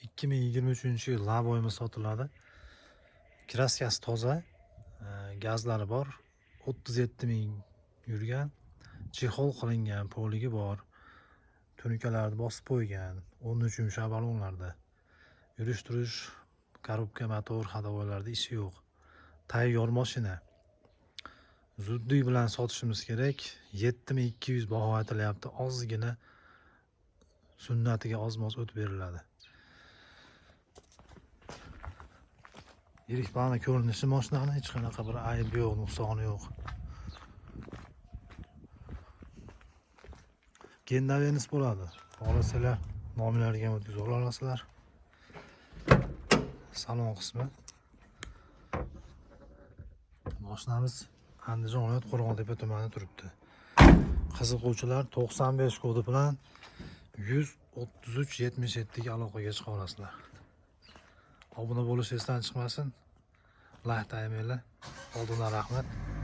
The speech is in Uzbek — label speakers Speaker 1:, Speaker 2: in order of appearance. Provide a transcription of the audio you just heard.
Speaker 1: 2023 yil laboyimiz sotiladi. Kraskasi toza, gazlari bor, 37 ming yurgan, chexol qilingan, poligi bor, tunikalarni bosib qo'ygan, 13 yumshoq balonlarda. Yurish-turish, korobka, motor, hadovoylarda ishi yo'q. Tayyor mashina. Zudlik bilan sotishimiz kerak. 7200 baho aytilyapti. Ozgina sunnatiga oz-moz o't beriladi. Yirik bana ko'rinishi mashinani hech qanaqa bir aybi yo'q, nuqsoni yo'q. Gendavenis bo'ladi. Xohlasanglar nominalariga o'tkazib olasizlar. Salon qismi. Mashinamiz Andijon viloyat Qo'rg'ontepa tumanida turibdi. Qiziquvchilar 95 kodi bilan 13377 ga aloqaga chiqa olasizlar. Obuna bo'lish esdan chiqmasin. Like taymanglar. Oldindan rahmat.